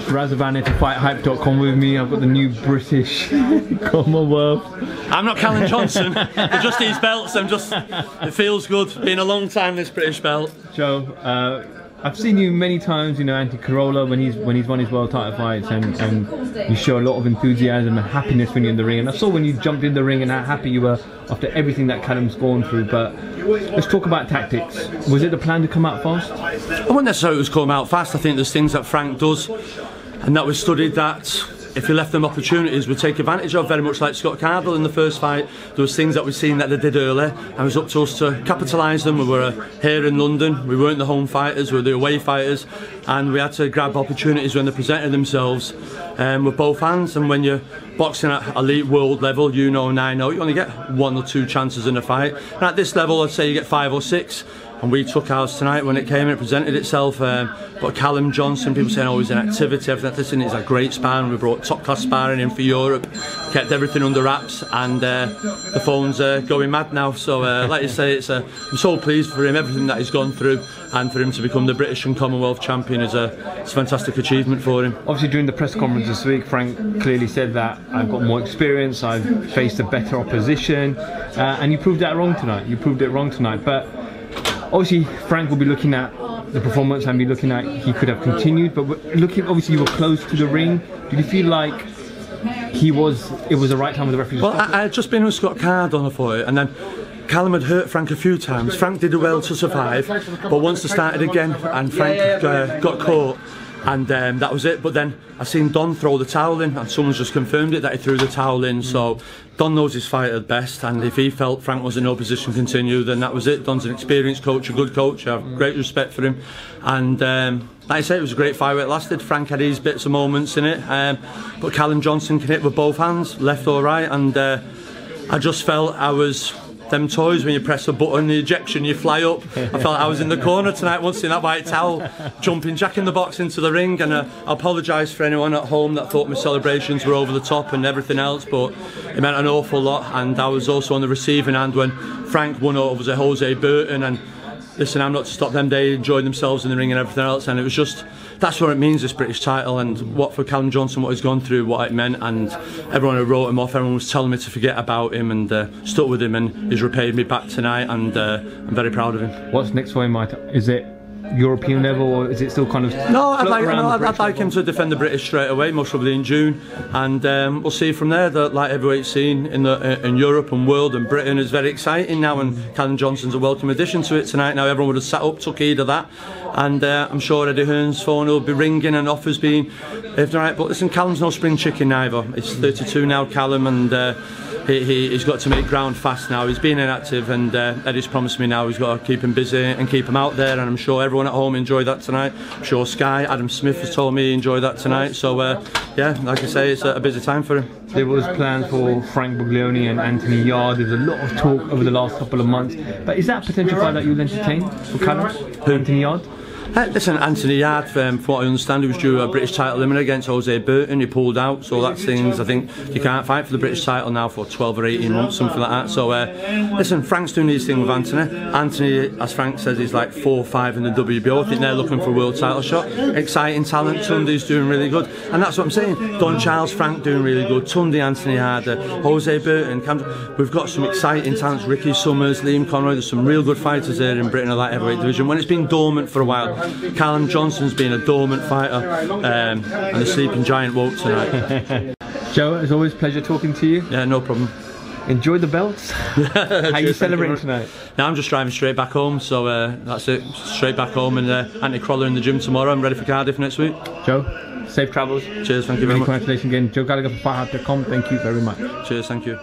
Razavan into FightHype.com with me. I've got the new British Commonwealth. I'm not Callum Johnson. They're just these belts. It feels good. Been a long time, this British belt. Joe, I've seen you many times, you know, anti-Corolla when he's won his world title fights, and you show a lot of enthusiasm and happiness when you're in the ring. And I saw when you jumped in the ring and how happy you were after everything that Callum's gone through. But let's talk about tactics. Was it the plan to come out fast? I wouldn't necessarily it was come out fast. I think there's things that Frank does and that we studied that if you left them opportunities, we'd take advantage of, very much like Scott Cardle in the first fight. There was things that we'd seen that they did earlier, and it was up to us to capitalise them. We were here in London, we weren't the home fighters, we were the away fighters, and we had to grab opportunities when they presented themselves with both hands. And when you're boxing at elite world level, you know and I know, you only get 1 or 2 chances in a fight. And at this level, I'd say you get 5 or 6. And we took ours tonight when it came and it presented itself. But Callum Johnson, people saying, oh, he's an activity, everything. Listen, he's a great sparring. We brought top class sparring in for Europe, kept everything under wraps, and the phone's going mad now. So, like you say, I'm so pleased for him, everything that he's gone through, and for him to become the British and Commonwealth champion it's a fantastic achievement for him. Obviously, during the press conference this week, Frank clearly said that I've got more experience, I've faced a better opposition, and you proved that wrong tonight. You proved it wrong tonight, but. Obviously, Frank will be looking at the performance and be looking at he could have continued. But looking, obviously, you were close to the ring. Did you feel like it was the right time with the referee? Well, I had just been with Scott Cardle for it, and then Callum had hurt Frank a few times. Frank did well to survive, but once they started again, and Frank got caught. And that was it. But then I seen Don throw the towel in, and someone's just confirmed it that he threw the towel in. So Don knows his fight at best, and if he felt Frank was in no position to continue, then that was it. Don's an experienced coach, a good coach. I have great respect for him, and like I say, it was a great fight where it lasted. Frank had his bits of moments in it, but Callum Johnson can hit with both hands, left or right, and I just felt I was. Them toys when you press a button, the ejection, you fly up. I felt I was in the corner tonight once in that white towel, jumping Jack in the box into the ring. And I apologise for anyone at home that thought my celebrations were over the top and everything else, but it meant an awful lot. And I was also on the receiving end when Frank won over Jose Burton. And listen, I'm not to stop them. They enjoyed themselves in the ring and everything else, and it was just. That's what it means, this British title, and what for Callum Johnson, what he's gone through, what it meant, and everyone who wrote him off, everyone was telling me to forget about him, and stuck with him, and he's repaid me back tonight, and I'm very proud of him. What's next for him, Mike? Is it European level, or is it still kind of? No, I'd like him to defend the British straight away, most probably in June, and we'll see from there. The light heavyweight scene in Europe and world and Britain is very exciting now, and Callum Johnson's a welcome addition to it tonight. Now everyone would have sat up, took heed of that, and I'm sure Eddie Hearn's phone will be ringing and offers being if they're right. But listen, Callum's no spring chicken neither. He's 32 now, Callum, and he's got to make ground fast now. He's been inactive, and Eddie's promised me now he's got to keep him busy and keep him out there, and I'm sure everyone at home enjoyed that tonight. I'm sure Sky, Adam Smith has told me he enjoyed that tonight, so yeah, like I say, it's a busy time for him. There was plans for Frank Buglioni and Anthony Yard. There's a lot of talk over the last couple of months, but is that a potential fight that you'll entertain for Callum? Anthony Yard? Listen, Anthony Yard, from what I understand, he was due a British title limit against Jose Burton. He pulled out, so that's things. I think you can't fight for the British title now for 12 or 18 months, something like that. So, listen, Frank's doing his thing with Anthony. Anthony, as Frank says, he's like 4 or 5 in the WBO. I think they're looking for a world title shot. Exciting talent. Tunde's doing really good, and that's what I'm saying. Don Charles, Frank doing really good. Tunde, Anthony Yard, Jose Burton. We've got some exciting talents. Ricky Summers, Liam Conroy. There's some real good fighters there in Britain in the light heavyweight division. When it's been dormant for a while. Callum Johnson's been a dormant fighter, and the sleeping giant woke tonight. Joe, it's always a pleasure talking to you. Yeah, no problem. Enjoy the belts. How are you celebrating tonight? Now I'm just driving straight back home, so that's it. Straight back home, and anti-crawler in the gym tomorrow. I'm ready for Cardiff next week. Joe, safe travels. Cheers, thank you very much. Congratulations again. Joe Gallagher for FightHype.com. Thank you very much. Cheers, thank you.